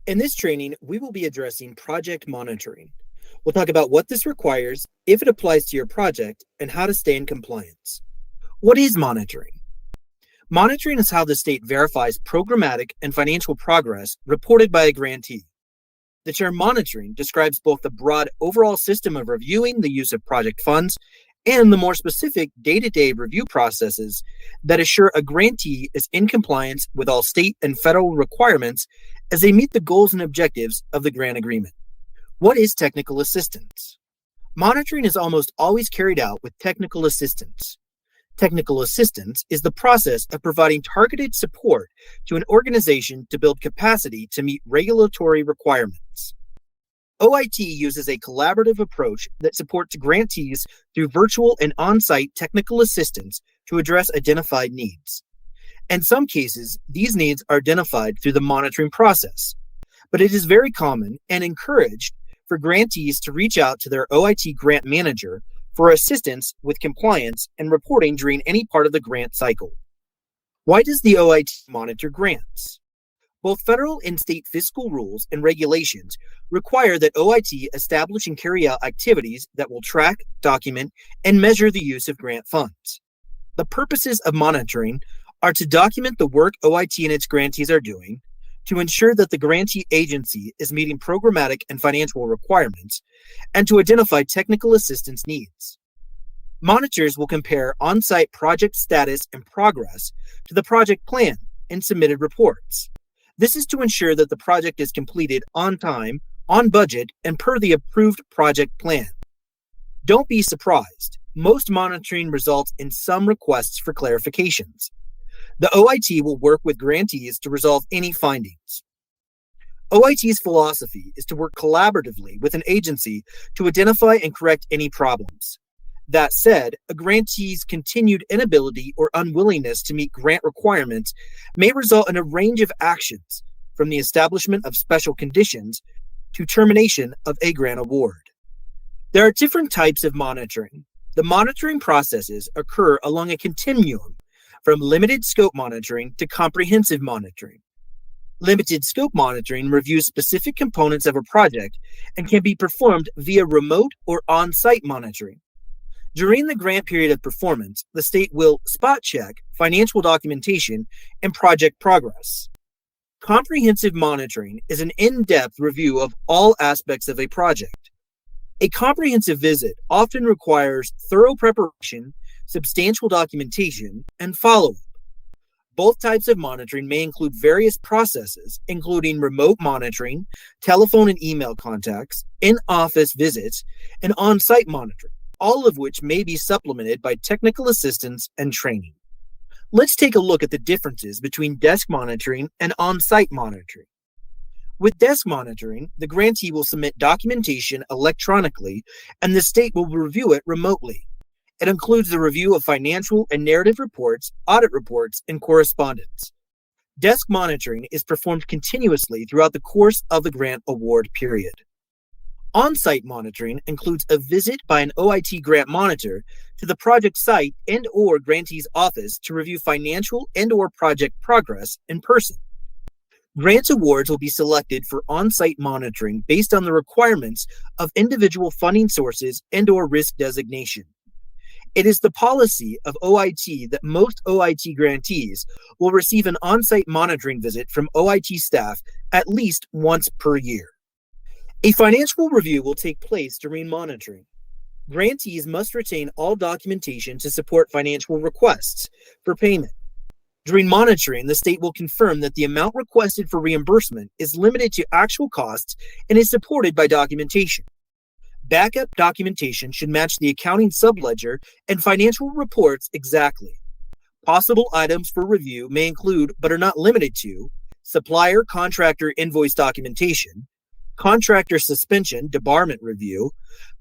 In this training, we will be addressing project monitoring. We'll talk about what this requires, if it applies to your project, and how to stay in compliance. What is monitoring? Monitoring is how the state verifies programmatic and financial progress reported by a grantee. The term monitoring describes both the broad overall system of reviewing the use of project funds and the more specific day-to-day review processes that assure a grantee is in compliance with all state and federal requirements as they meet the goals and objectives of the grant agreement. What is technical assistance? Monitoring is almost always carried out with technical assistance. Technical assistance is the process of providing targeted support to an organization to build capacity to meet regulatory requirements. OIT uses a collaborative approach that supports grantees through virtual and on-site technical assistance to address identified needs. In some cases, these needs are identified through the monitoring process, but it is very common and encouraged for grantees to reach out to their OIT grant manager for assistance with compliance and reporting during any part of the grant cycle. Why does the OIT monitor grants? Both federal and state fiscal rules and regulations require that OIT establish and carry out activities that will track, document, and measure the use of grant funds. The purposes of monitoring are to document the work OIT and its grantees are doing, to ensure that the grantee agency is meeting programmatic and financial requirements, and to identify technical assistance needs. Monitors will compare on-site project status and progress to the project plan and submitted reports. This is to ensure that the project is completed on time, on budget, and per the approved project plan. Don't be surprised. Most monitoring results in some requests for clarifications. The OIT will work with grantees to resolve any findings. OIT's philosophy is to work collaboratively with an agency to identify and correct any problems. That said, a grantee's continued inability or unwillingness to meet grant requirements may result in a range of actions, from the establishment of special conditions to termination of a grant award. There are different types of monitoring. The monitoring processes occur along a continuum from limited scope monitoring to comprehensive monitoring. Limited scope monitoring reviews specific components of a project and can be performed via remote or on-site monitoring. During the grant period of performance, the state will spot check financial documentation and project progress. Comprehensive monitoring is an in-depth review of all aspects of a project. A comprehensive visit often requires thorough preparation, substantial documentation, and follow-up. Both types of monitoring may include various processes, including remote monitoring, telephone and email contacts, in-office visits, and on-site monitoring, all of which may be supplemented by technical assistance and training. Let's take a look at the differences between desk monitoring and on-site monitoring. With desk monitoring, the grantee will submit documentation electronically, and the state will review it remotely. It includes the review of financial and narrative reports, audit reports, and correspondence. Desk monitoring is performed continuously throughout the course of the grant award period. On-site monitoring includes a visit by an OIT grant monitor to the project site and/or grantee's office to review financial and/or project progress in person. Grant awards will be selected for on-site monitoring based on the requirements of individual funding sources and/or risk designation. It is the policy of OIT that most OIT grantees will receive an on-site monitoring visit from OIT staff at least once per year. A financial review will take place during monitoring. Grantees must retain all documentation to support financial requests for payment. During monitoring, the state will confirm that the amount requested for reimbursement is limited to actual costs and is supported by documentation. Backup documentation should match the accounting subledger and financial reports exactly. Possible items for review may include, but are not limited to, supplier-contractor invoice documentation, contractor suspension debarment review,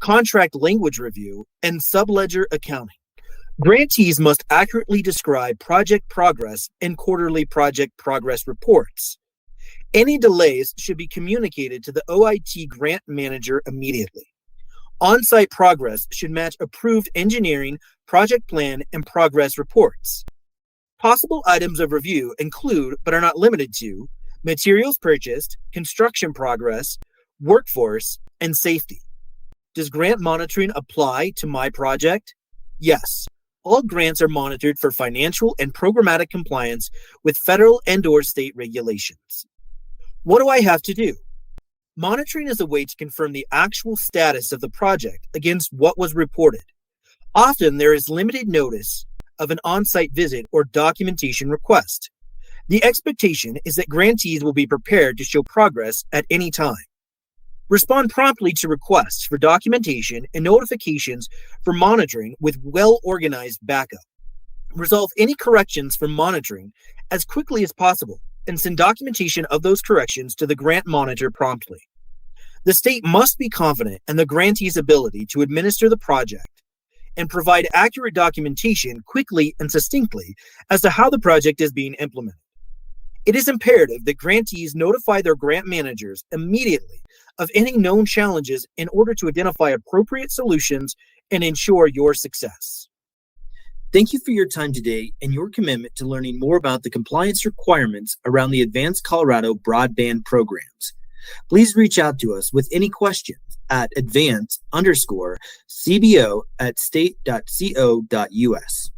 contract language review, and subledger accounting. Grantees must accurately describe project progress in quarterly project progress reports. Any delays should be communicated to the OIT grant manager immediately. On-site progress should match approved engineering, project plan, and progress reports. Possible items of review include, but are not limited to, materials purchased, construction progress, workforce, and safety. Does grant monitoring apply to my project? Yes. All grants are monitored for financial and programmatic compliance with federal and/or state regulations. What do I have to do? Monitoring is a way to confirm the actual status of the project against what was reported. Often there is limited notice of an on-site visit or documentation request. The expectation is that grantees will be prepared to show progress at any time. Respond promptly to requests for documentation and notifications for monitoring with well-organized backup. Resolve any corrections from monitoring as quickly as possible and send documentation of those corrections to the grant monitor promptly. The state must be confident in the grantee's ability to administer the project and provide accurate documentation quickly and succinctly as to how the project is being implemented. It is imperative that grantees notify their grant managers immediately of any known challenges in order to identify appropriate solutions and ensure your success. Thank you for your time today and your commitment to learning more about the compliance requirements around the Advanced Colorado Broadband programs. Please reach out to us with any questions at advance_cbo@state.co.us.